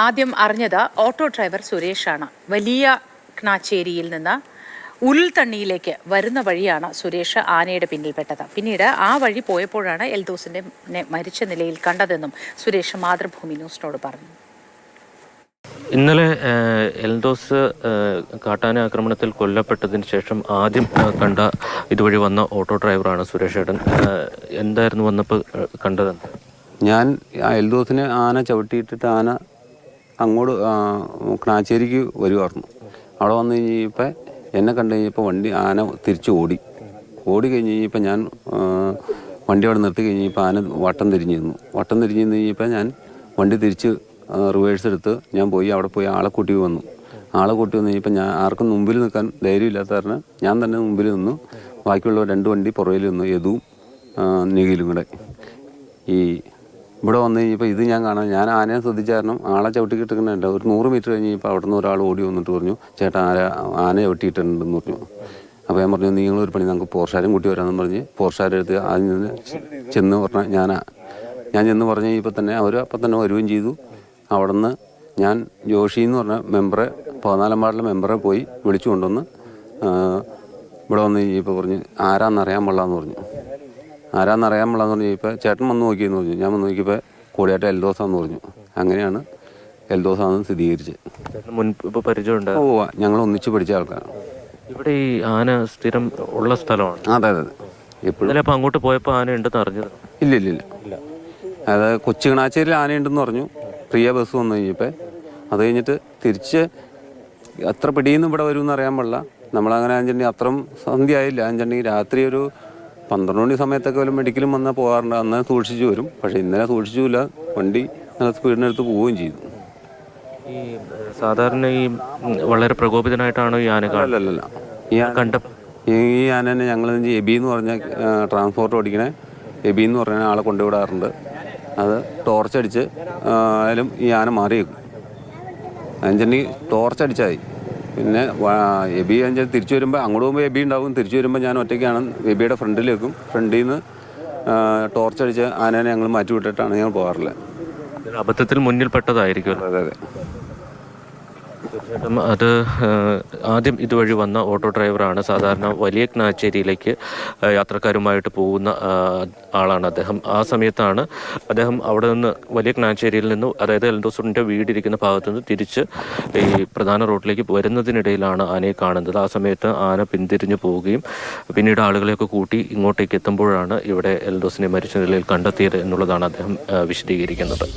ആദ്യം അറിഞ്ഞത് auto driver സുരേഷാണ്. വലിയ ക്നാച്ചേരിയിൽ നിന്ന് ഉരുൾതണ്ണിയിലേക്ക് വരുന്ന വഴിയാണ് സുരേഷ് ആനയുടെ പിന്നിൽപ്പെട്ടത്. പിന്നീട് ആ വഴി പോയപ്പോഴാണ് എൽദോസിനെ മരിച്ച നിലയിൽ കണ്ടതെന്നും സുരേഷ് മാതൃഭൂമി ന്യൂസിനോട് പറഞ്ഞു. ഇന്നലെ എൽദോസ് കാട്ടാന ആക്രമണത്തിൽ കൊല്ലപ്പെട്ടതിന് ശേഷം ആദ്യം കണ്ട ഇതുവഴി വന്ന ഓട്ടോ ഡ്രൈവറാണ് സുരേഷ് ഏട്ടൻ. എന്തായിരുന്നു വന്നപ്പോൾ കണ്ടത്? ഞാൻ എൽദോസിനെ ആന ചവിട്ടിയിട്ടിട്ട് ആന അങ്ങോട്ട് ക്നാച്ചേരിക്ക് വരുമായിരുന്നു. അവിടെ വന്നു കഴിഞ്ഞപ്പോൾ എന്നെ കണ്ടു കഴിഞ്ഞപ്പോൾ ആന തിരിച്ച് ഓടി കഴിഞ്ഞ് കഴിഞ്ഞപ്പോൾ ഞാൻ വണ്ടി അവിടെ നിർത്തി കഴിഞ്ഞപ്പോൾ ആന വട്ടം തിരിഞ്ഞ് കഴിഞ്ഞപ്പോൾ ഞാൻ വണ്ടി തിരിച്ച് റിവേഴ്സ് എടുത്ത് ഞാൻ അവിടെ പോയി ആളെ കൂട്ടി വന്നു കഴിഞ്ഞപ്പോൾ ഞാൻ ആർക്കും മുമ്പിൽ നിൽക്കാൻ ധൈര്യമില്ലാത്ത കാരണം ഞാൻ തന്നെ മുമ്പിൽ നിന്നു. ബാക്കിയുള്ള 2 വണ്ടി പുറകിൽ നിന്നു, യദുവും നിഖിലും കൂടെ. ഇവിടെ വന്നു കഴിഞ്ഞപ്പോൾ ഇത് ഞാൻ ആനയെ ശ്രദ്ധിച്ച കാരണം ആളെ ചവിട്ടിക്കിട്ടിട്ടുണ്ട്. ഒരു 100 മീറ്റർ കഴിഞ്ഞപ്പോൾ അവിടെ നിന്ന് ഒരാൾ ഓടി വന്നിട്ട് പറഞ്ഞു, ചേട്ടാ ആന ചവിട്ടിയിട്ടുണ്ടെന്ന് പറഞ്ഞു. അപ്പോൾ ഞാൻ പറഞ്ഞു, നിങ്ങളൊരു പണി, നമുക്ക് പോർഷാരും കൂട്ടി വരാമെന്ന് പറഞ്ഞ് പോർഷാരെടുത്ത് ആദ്യം നിന്ന് ചെന്ന് പറഞ്ഞാൽ ഞാൻ ചെന്ന് പറഞ്ഞു കഴിഞ്ഞപ്പോൾ തന്നെ അവർ അപ്പം തന്നെ വരികയും ചെയ്തു. അവിടെ നിന്ന് ഞാൻ ജോഷി എന്ന് പറഞ്ഞ മെമ്പറെ, 14 വാർഡിലെ മെമ്പറെ പോയി വിളിച്ചു കൊണ്ടുവന്ന് ഇവിടെ വന്ന് കഴിഞ്ഞപ്പോൾ പറഞ്ഞു ആരാന്നറിയാൻ പാടില്ലാന്ന് പറഞ്ഞു. കഴിഞ്ഞപ്പോൾ ചേട്ടൻ വന്ന് നോക്കിയെന്ന് പറഞ്ഞു. ഞാൻ വന്ന് നോക്കിയപ്പോൾ കോടിയാട്ട എൽദോസാന്ന് പറഞ്ഞു. അങ്ങനെയാണ് എൽദോസാന്ന് സ്ഥിരീകരിച്ചത്. മുൻപ് പരിചയമുണ്ട്? ഞങ്ങൾ ഒന്നിച്ച് പഠിച്ച ആൾക്കാരാണ്. ഇവിടെ ഈ ആന സ്ഥിരം ഉള്ള സ്ഥലമാണ്? അതെ. എപ്പോഴും അപ്പം അങ്ങോട്ട് പോയപ്പോൾ ആന ഉണ്ടെന്ന് അറിഞ്ഞത്? ഇല്ല. അതായത് കൊച്ചു കിണാച്ചേരിയിൽ ആനയുണ്ടെന്ന് പറഞ്ഞു. പ്രിയ ബസ് വന്നു കഴിഞ്ഞപ്പോൾ അത് കഴിഞ്ഞിട്ട് തിരിച്ച് എത്ര പിടിയെന്ന് ഇവിടെ വരുമെന്ന് അറിയാൻ പാടില്ല. നമ്മളങ്ങനെ അഞ്ചെണ്ണം അത്രയും സന്ധ്യ ആയില്ല. അഞ്ചെണ്ണം രാത്രി ഒരു 12 മണി സമയത്തൊക്കെ വല്ല മെഡിക്കലും വന്നാൽ പോകാറുണ്ട്. അന്ന് സൂക്ഷിച്ച് വരും. പക്ഷേ ഇന്നലെ സൂക്ഷിച്ചില്ല. വണ്ടി നല്ല സ്പീഡിനടുത്ത് പോവുകയും ചെയ്തു. ഈ സാധാരണ ഈ വളരെ പ്രകോപിതനായിട്ടാണ് ഈ ആന? അല്ലല്ല, ഈ ആനനെ ഞങ്ങൾ എബി എന്ന് പറഞ്ഞ ട്രാൻസ്പോർട്ട് ഓടിക്കണേ എബി എന്ന് പറഞ്ഞ ആളെ കൊണ്ടുവിടാറുണ്ട്. അത് ടോർച്ചടിച്ച് ആയാലും ഈ ആന മാറിയേക്കും. അഞ്ചെണ്ണി ടോർച്ചടിച്ചാൽ മതി. പിന്നെ എബി അഞ്ചൽ തിരിച്ചു വരുമ്പോൾ അങ്ങോട്ട് പോകുമ്പോൾ എബി ഉണ്ടാവും. തിരിച്ചു വരുമ്പോൾ ഞാൻ ഒറ്റയ്ക്കാണ് എബിയുടെ ഫ്രണ്ടിൽ നിന്ന് ടോർച്ചടിച്ച് ആനേനെ ഞങ്ങൾ മാറ്റി വിട്ടിട്ടാണ് ഞങ്ങൾ പോകാറുള്ളത്. അബദ്ധത്തിൽ മുന്നിൽപ്പെട്ടതായിരിക്കും. അതെ. തീർച്ചയായിട്ടും അത് ആദ്യം ഇതുവഴി വന്ന ഓട്ടോ ഡ്രൈവറാണ്. സാധാരണ വലിയ ക്നാച്ചേരിയിലേക്ക് യാത്രക്കാരുമായിട്ട് പോകുന്ന ആളാണ് അദ്ദേഹം. ആ സമയത്താണ് അദ്ദേഹം അവിടെ നിന്ന് വലിയ ക്നാച്ചേരിയിൽ നിന്ന്, അതായത് എൽദോസിൻ്റെ വീടിരിക്കുന്ന ഭാഗത്തു നിന്ന് തിരിച്ച് ഈ പ്രധാന റോഡിലേക്ക് വരുന്നതിനിടയിലാണ് ആനയെ കാണുന്നത്. ആ സമയത്ത് ആന പിന്തിരിഞ്ഞു പോവുകയും പിന്നീട് ആളുകളെയൊക്കെ കൂട്ടി ഇങ്ങോട്ടേക്ക് എത്തുമ്പോഴാണ് ഇവിടെ എൽദോസിനെ മരിച്ച നിലയിൽ കണ്ടെത്തിയത് എന്നുള്ളതാണ് അദ്ദേഹം വിശദീകരിക്കുന്നത്.